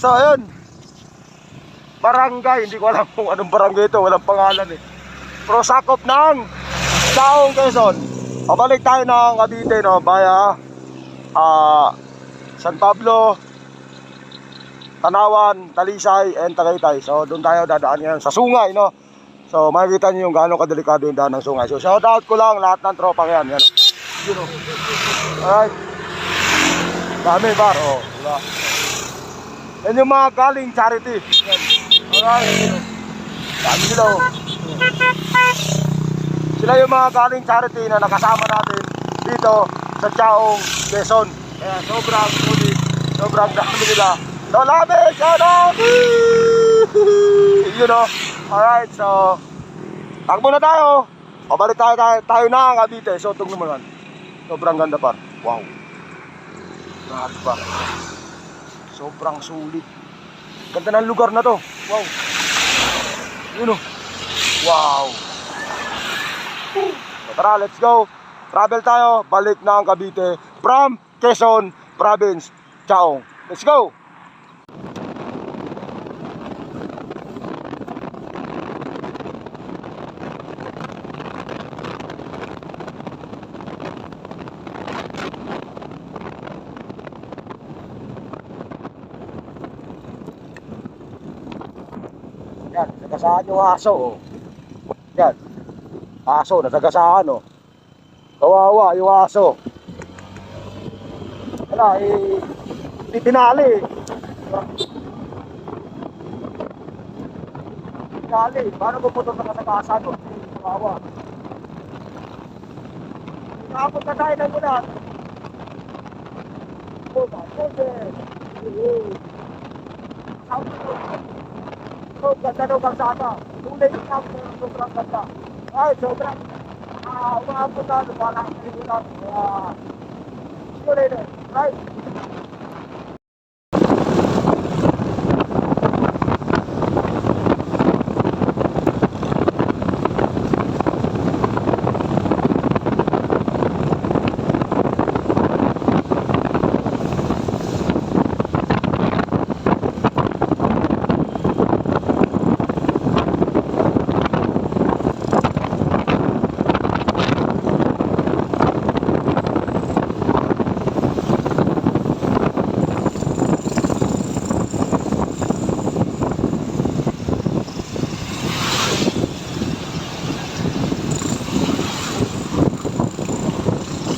so ayun. Barangay, hindi ko alam kung anong barangay ito, walang pangalan eh. Pero sakop ng Chaong, Quezon. Pabalik tayo ng Cavite, no, via San Pablo, Tanawan, Talisay, and Tagaytay. So doon tayo dadaan ngayon sa Sungay, no. So makikita niyo yung gaano kadelikado yung daan ng Sungay. So shout out ko lang lahat ng tropa yan, yan. You know. Alright. Dami bar, oh, diba? Yan yung mga galing charity. Yan. Alright. Dami sila, oh. Sila yung mga galing charity na nakasama natin dito sa Chaong, Quezon. Kaya sobrang sulit, sobrang dami nila. So labi, shout out! You know. Alright, so takbo na tayo. Pabalik tayo na Cavite. So itong naman, sobrang ganda pa. Wow. Grabe pa. Sobrang sulit. Ganda ng lugar na to. Wow. You know. Wow. So, tara, let's go. Travel tayo, balik ng Cavite from Quezon Province, Chaong. Let's go. Yan, nasagasaan yung aso, oh. Yan. Aso, nasagasaan, oh. Kawawa yung aso. Wala, hindi pinali. Pinali, paano pupunta sa kasagasan, oh? Kawawa. Nakapot na tayo ng ulan. Puta, puta. So, ganda ng kalsada. Tunay yung sobrang ganda. Ay, sobrang umabot na, lumalang kalimutan. See you later. Right?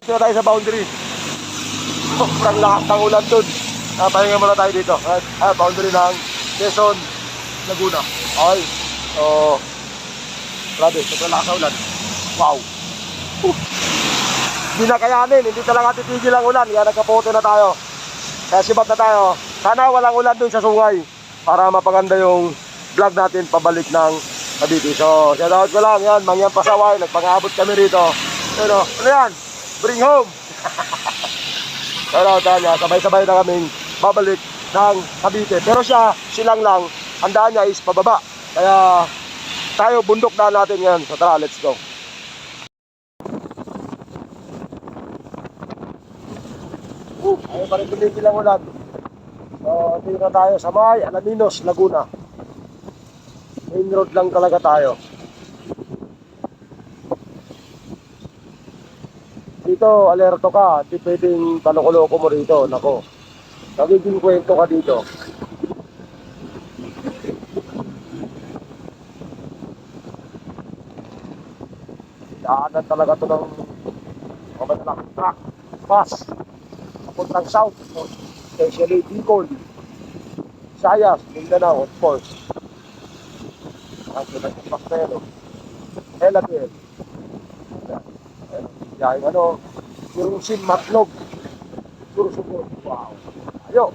Dito tayo sa boundary. Sobrang lakas ng ulan dun. Pahinga muna tayo dito. Boundary ng Quezon, Laguna. Okay. So, grabe, sobrang lakas ng ulan. Wow. Hindi na kayanin, hindi talaga titigil ang ulan. Kaya nagkapote na tayo. Kaya sibat na tayo. Sana walang ulan dun sa Sungay para mapaganda yung vlog natin pabalik ng Cavite. So, shoutout ko lang yan. Mangyang Pasaway, nagpang-abot kami rito. Ano yan? Bring home! Pero niya, sabay-sabay na kaming babalik ng Cavite. Pero silang lang, ang daan niya is pababa. Kaya tayo, bundok na natin yan. So tara, let's go. Ayaw pa rin tumigil ang ulan. So, dito na tayo sa may Alaminos, Laguna. Main road lang talaga tayo. Dito, alerto ka, hindi pwedeng panukuloko mo rito. Nako, nagiging kwento ka dito. Daanan talaga ito ng mga truck, bus, papuntang south, especially Bicol, Visayas, Mindanao, of course. Ang pinag-impactero, Elabil. Yung yung Sin Matlog, Sursugon. Wow. Ayo.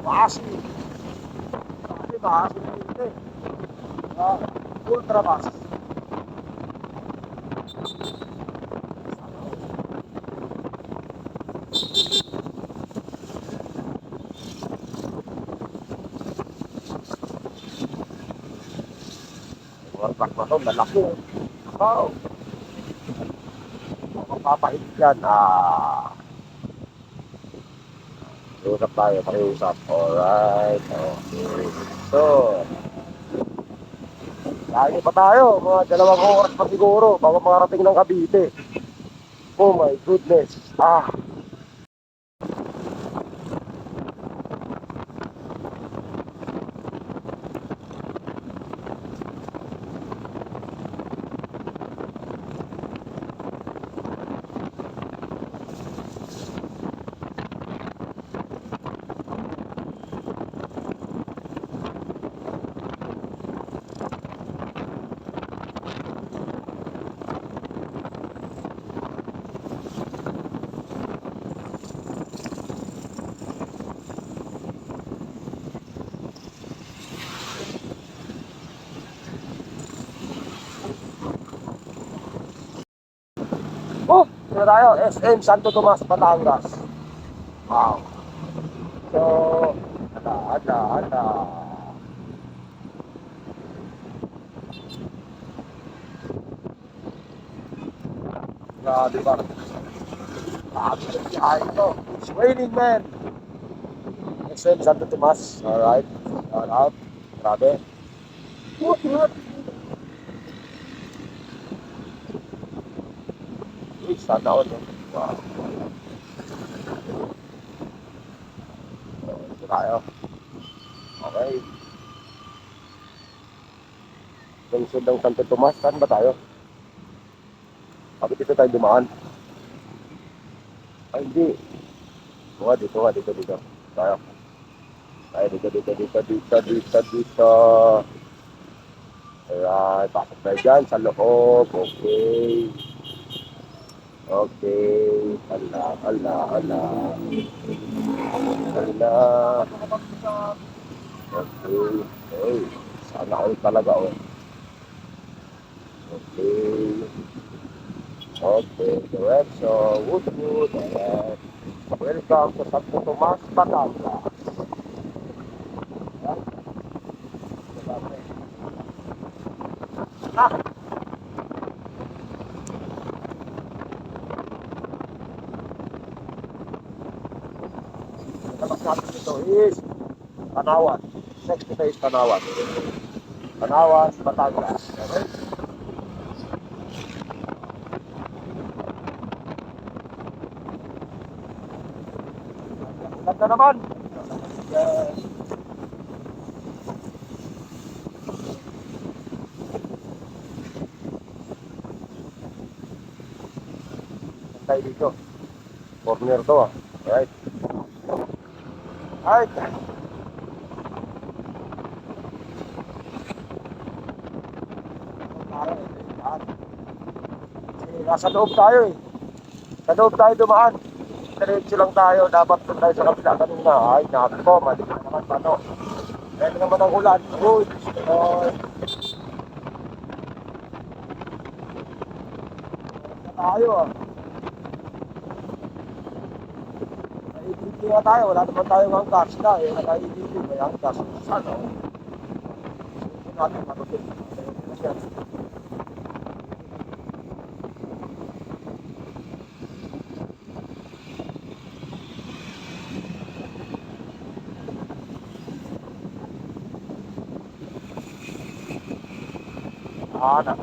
Maasim. Kasi maasim na ito eh. Ultrabus. Mga truck na to, lalaki. Wow. Mapapahit yan. Usap tayo, pakiusap. Alright. Okay. So, lagi pa tayo. Mga 2 oras pa siguro bago makarating ng Cavite. Oh my goodness. Oh, sino tayo? SM Santo Tomas, Batangas. Wow. So, ala. Grabe ba? Grabe yung biyahe ito. It's raining, man. SM Santo Tomas. Alright. Alright. Grabe. What? Uy, sana all. Wow. Ito tayo. Okay. Lungsod ng Santo Tomas. Saan ba tayo? Bakit dito tayo dumaan? Ay, hindi. Dito. Tayo. Ay, dito. Alright, pasok tayo dyan sa loob. Okay. Okay. Ala. Okay. Okay. Sana all talaga, oh. Okay. Okay. Diretso. Wood. Ayan. Welcome to Santo Tomas, Batangas. Labas natin dito is Tanawan. Next to is Tanawan. Tanawan, Batangas. Okay? Ganda naman. Tayo dito. Corner to ah. Alright. Alright. Nasa loob tayo eh. Sa loob tayo dumaan. Diretso lang tayo. Dapat doon tayo sa kabila kanina. Ay, nako. Mali na naman paano. Kaya naman ang ulan. Uy. Tayo ah. Naibigay nga tayo. Wala naman tayong hanggas na eh. Nakaibigay. May hanggas. Sana. Hindi natin matutin. Anak.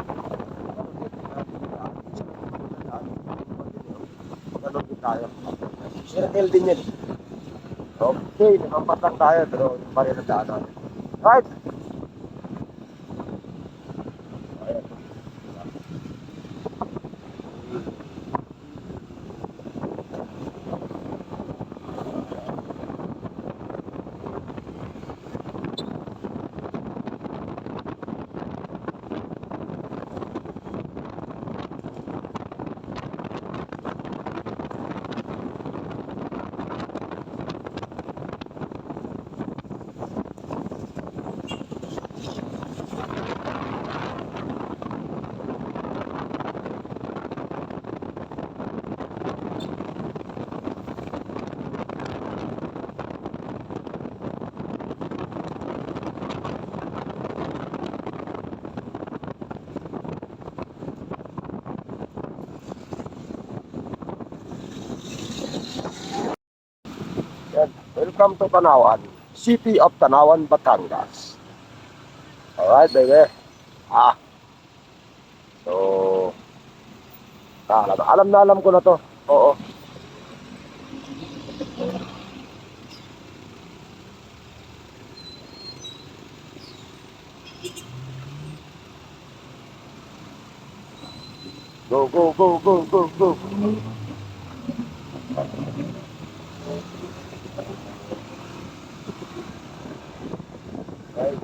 Ganun din tayo. Circle din yan. Okay, nakampat lang tayo. Pero yung pa rin ang daanan. Right. Welcome to Tanawan, City of Tanawan, Batangas. Alright, baby. So, alam ko na to. Oo. Go, go, go, go, go, go. Right.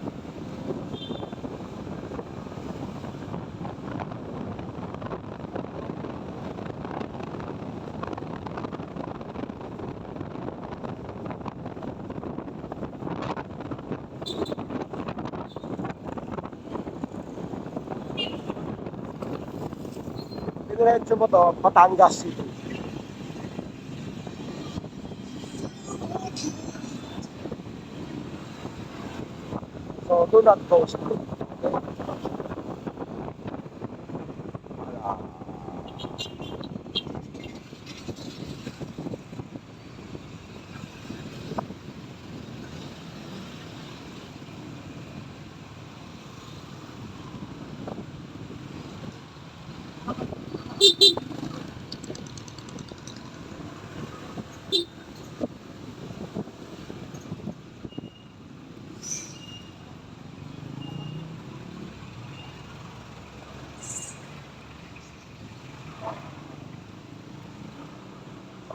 Diretso mo to, Batangas City. So, do not go slow.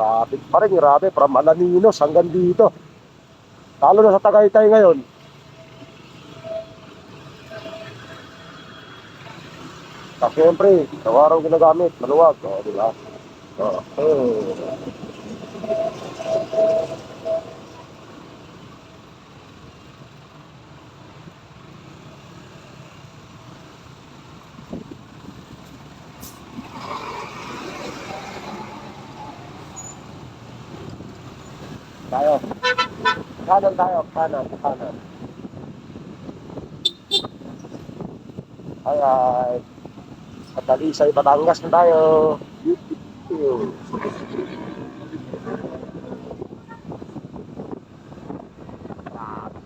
Traffic pa rin, grabe, from Alaminos hanggang dito. Lalo na sa Tagaytay ngayon. Kasi siyempre, sa araw ginagamit, maluwag. O, di ba? Tayo. Kanan tayo, kanan, kanan. Ay, sa Talisay, Batangas na tayo.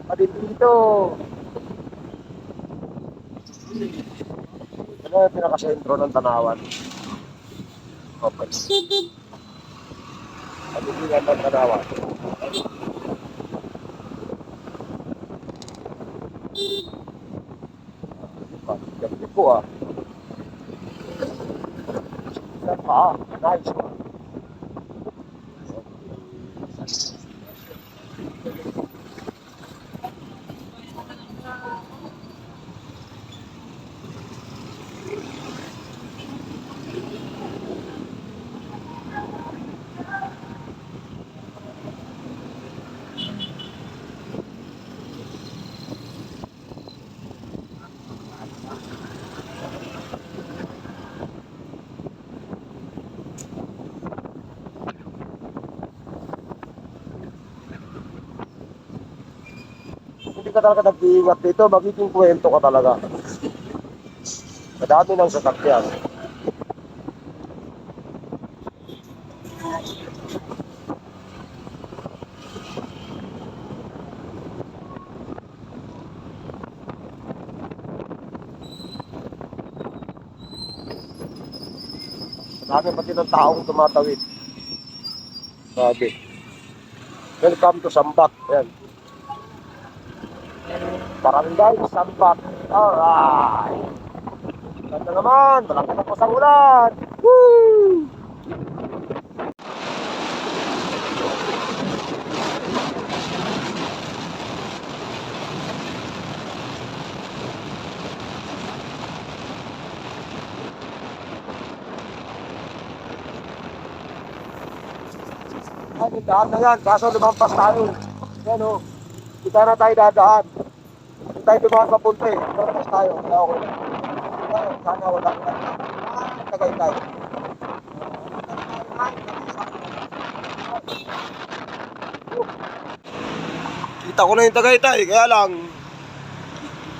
Pa din dito. Ano yung pinakasentro ng Tanawan? Okay. Pagbibigan ng Tanawan. Ganda po nice one. Hindi ka talaga nag-iingat dito, magiging kwento ka talaga. Madami ng sasakyan. Madami pati ng taong tumatawid. Sabi. Welcome to Sambat. Yan. Barangay Sambat. Alright. Ganda naman. Walang katapos ang ulan. Woo! Ay, daan na yan. Kaso lumampas tayo. Yan o. Kita na tayo dadaan. Hindi tayo dumaan papunta eh. Lumampas tayo. Kaya okay. Sana wala na. Tagaytay. Kita ko na yung Tagaytay. Kaya lang,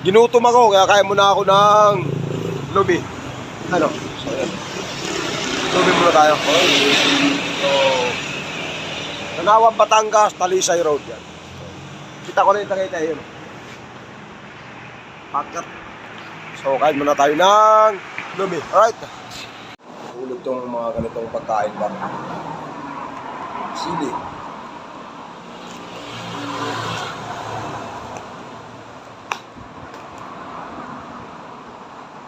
ginutom ako. Kaya kaya muna ako ng lubi. Ano? Lubi muna tayo. So, Sanawan, Batangas, Talisay Road yan. Kita ko na yung Tagaytay yun. Pagkat. So, kain muna tayo ng lumi. Alright. Ulog tong mga ganitong pagkain ba. Sili.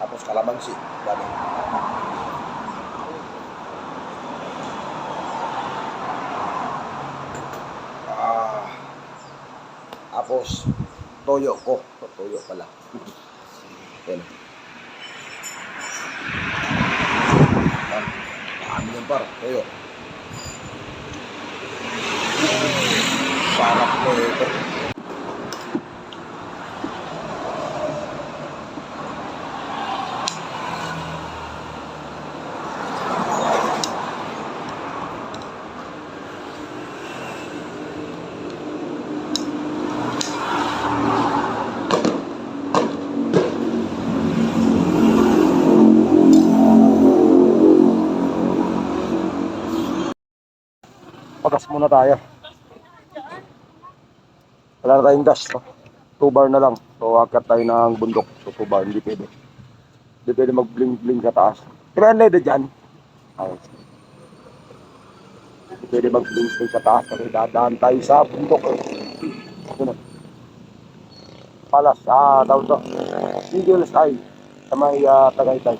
Tapos kalamansi. Dami. Tapos, toyo ko. Toyo pala. Yan. Paano yan par? Toyo. Sarap ko ito. Pagas muna tayo. Wala na tayong gas. 2 bar na lang. So, akat tayo ng bundok. So, 2 bar. Hindi pwede. Hindi pwede mag-bling-bling sa taas. Kailan na ito dyan? Ay. Hindi pwede mag-bling-bling sa taas. Kasi dadaan tayo sa bundok. Ano? Palas. Daw to. Single style. Sa may Tagaytay.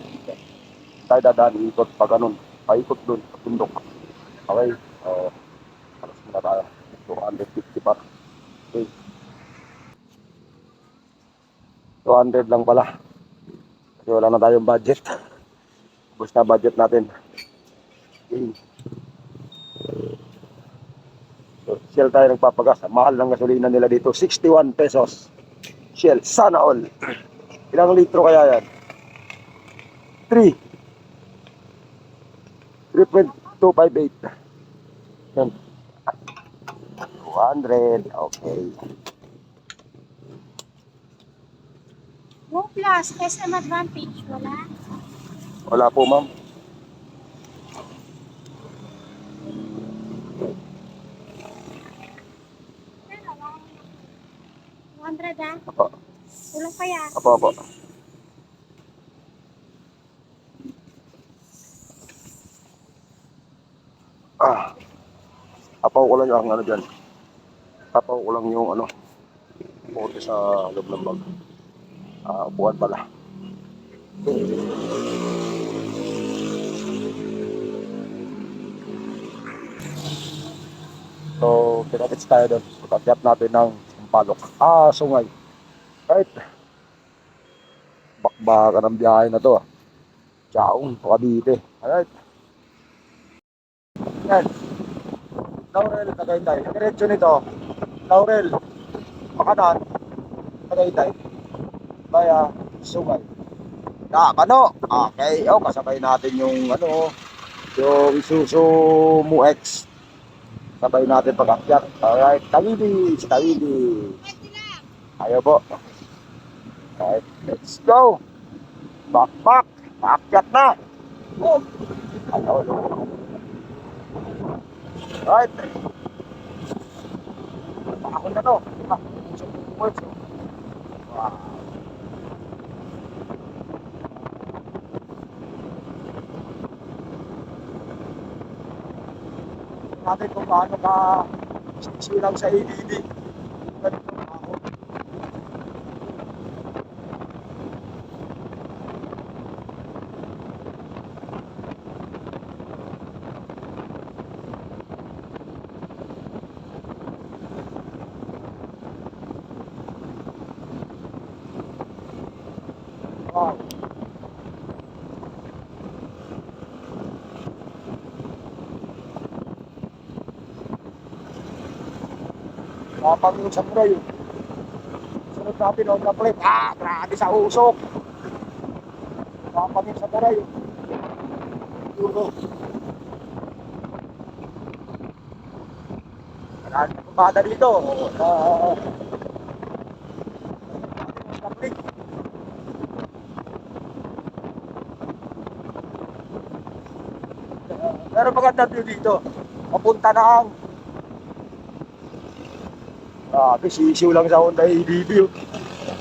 Tayo dadaan. Ikot pa ganun. Paikot dun. Sa bundok. Okay. Palas muna tayo. 250 pa. Okay. 200 lang pala. Kasi wala na tayong budget. Bus na budget natin. Okay. So, Shell tayo nagpapagas. Mahal ng gasolina nila dito. 61 pesos. Shell. Sana all. Ilang litro kaya yan? 3.258. Yan. 200. Okay. Go Plus, SM Advantage, wala? Wala po, ma'am. Pero lang. 200 ah? Apo. Kulang kaya? Apo. Apaw ko lang yung ano dyan. Apaw ko lang yung ano. Puti sa loob ng bag. Upuan pala. So, pinapits tayo doon. Pagkakyat natin ng Sampalok. Sungay. Right. Bakbaka ng biyahe na to. Chaong, Cavite. Alright. Yan. Laurel, Tagaytay. Diretso nito. Laurel. Makanan. Tagaytay. Kaya, Sungay. Kano. Okay. Kasabay natin yung ano, yung Isuzu Mu-X. Sabay natin pag-akyat. Alright. Tawidi. Ayaw po. Alright. Let's go. Back. Paakyat na. Ayaw. Alright. Pakakon na to. Wow. Natin kung paano ka silang sa ADD. Ganito ako. Wow. Kapag yung samurai yun. Sunod natin on the plate. Grabe sa usok. Kapag yung samurai yun. Duro. Marami na kumada dito. Pero maganda view dito. Papunta na ang sisiw lang sa Honda ADV.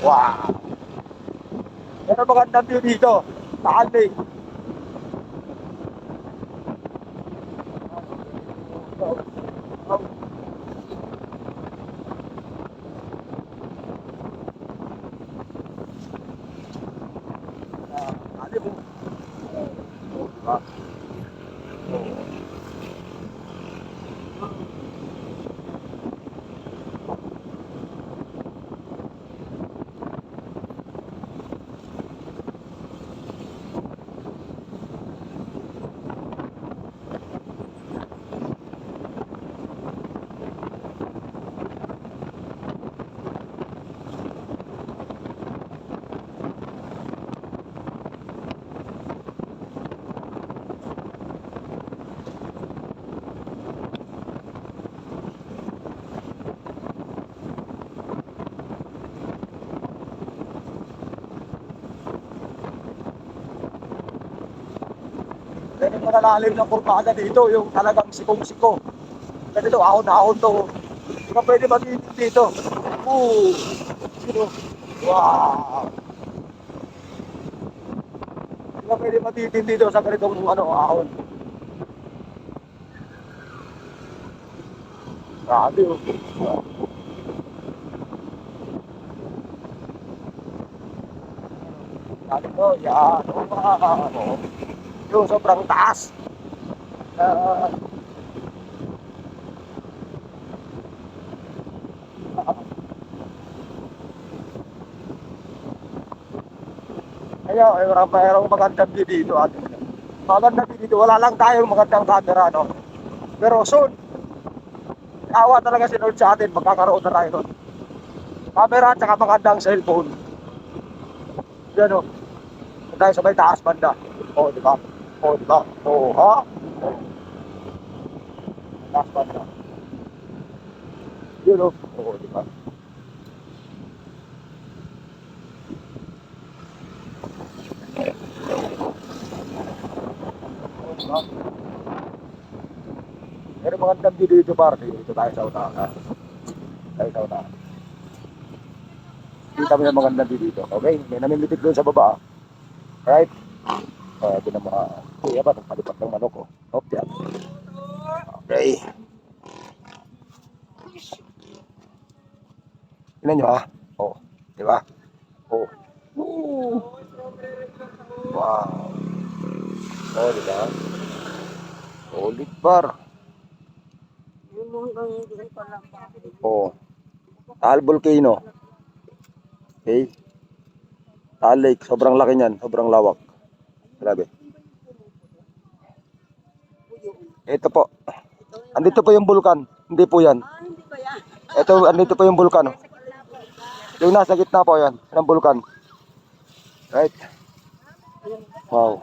Wow! Pero magandang view dito. Taal Lake. Ano mo? Diba? Ganun malalalim ng kurbada dito, yung talagang sikong-siko. Ganito, ahon-ahon to. Hindi ka pwede matitid dito. Ooh! Sino? Wow! Hindi ka pwede matitid dito sa ganitong ahon. Grabe oh. Ano to? Yan. Wow! Yung sobrang taas. Ah, Kaya, mayroong magandang view dito. Magandang view dito. Wala lang tayong magandang camera, no? Pero soon, awa talaga si Lord sa atin. Magkakaroon na tayo nun. Camera at saka magandang cellphone. Yan, no? Tayo sa may taas banda. Oo, di ba? Oo, di ba? Oo, ha? Taas banda. Yun, no? Oo, di ba? Oo, di ba? Pero magandang view dito, par. Dito tayo sa unahan. Tayo sa unahan. Kita mo yung magandang view dito. Okay? May namimitig doon sa baba. Right? Ito na mga kuya ba? Nagpalipat ng manok ko. Okay. Okay. Tignan nyo ha. Oh. Di ba? Oh. Woo. Wow. Oh, di ba? Solid bar. Oh. Taal Volcano. Okay. Taal Lake. Sobrang laki niyan. Sobrang lawak. Grabe. Ito po. Andito po yung bulkan. Hindi po yan. Ito, andito po yung bulkan. Oh. Yung nasa gitna po yan. Ng bulkan. Right? Wow.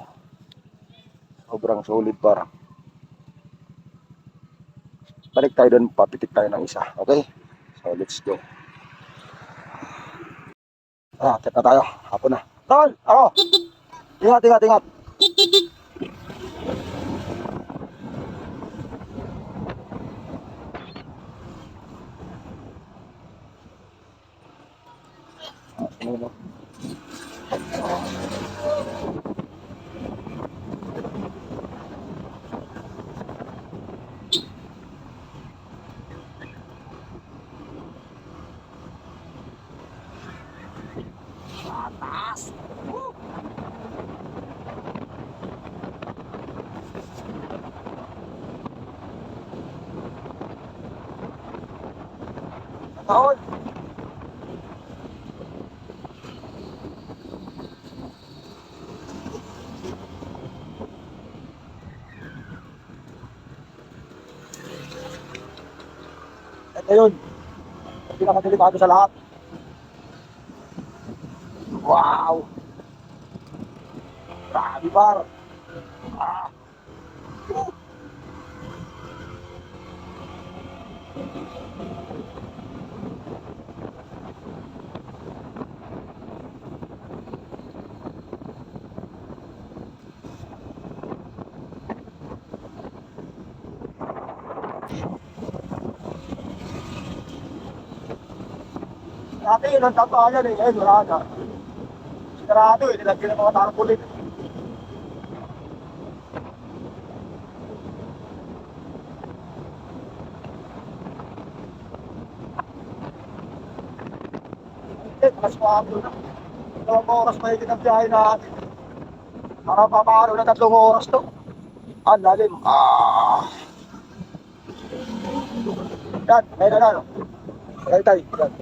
Sobrang solid para. Balik tayo doon. Papitik tayo ng isa. Okay? So, let's go. Akit na tayo. Hapon na. Tol! Ako! Ingat, ingat, ingat. Ano? Taas! Taon! Ito yun. Ang pinakadelikado sa lahat. Wow! Grabe bar! Ah! Dati yun ang tambahan eh, ngayon wala na. Sinarado eh, nilagyan ng mga tarpaulin. Mas mahablo na. 2 oras mahigit ang biyahe natin. Para papaano na 3 oras to. Ang lalim. Yan, may na no? Tay. Yan.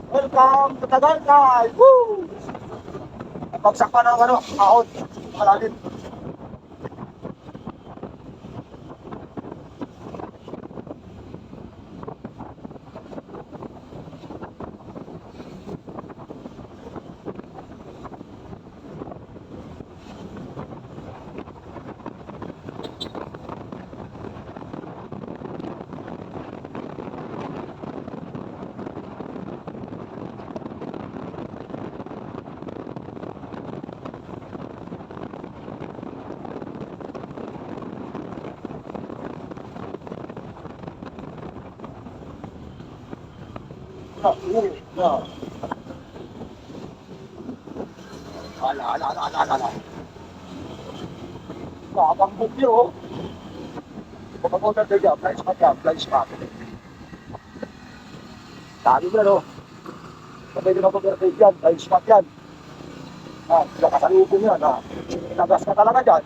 Welcome to Tagaytay! Woo! Pagsak pa ng ahon. Malalim. Ala. Babang bugyo. Pagkakunta tayo dyan, blind spot. Sabi mo na no. Pwede na pag-birthday dyan, blind spot yan. Nakasalubong yan, Nagas ka talaga dyan.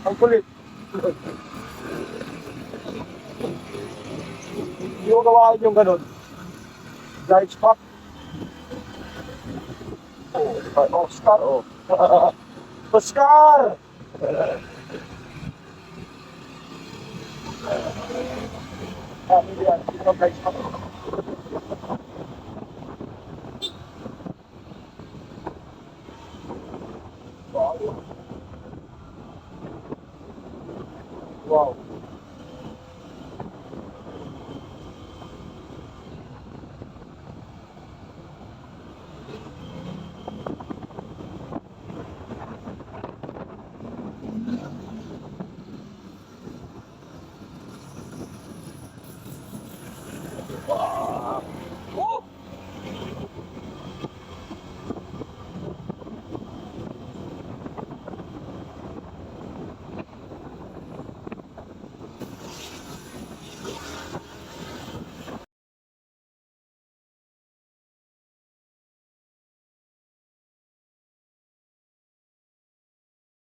Ang kulit. Hindi ko gawain yung ganun. Blind spot. Oscar, Oscar! Hindi yan. Hindi ko blind spot.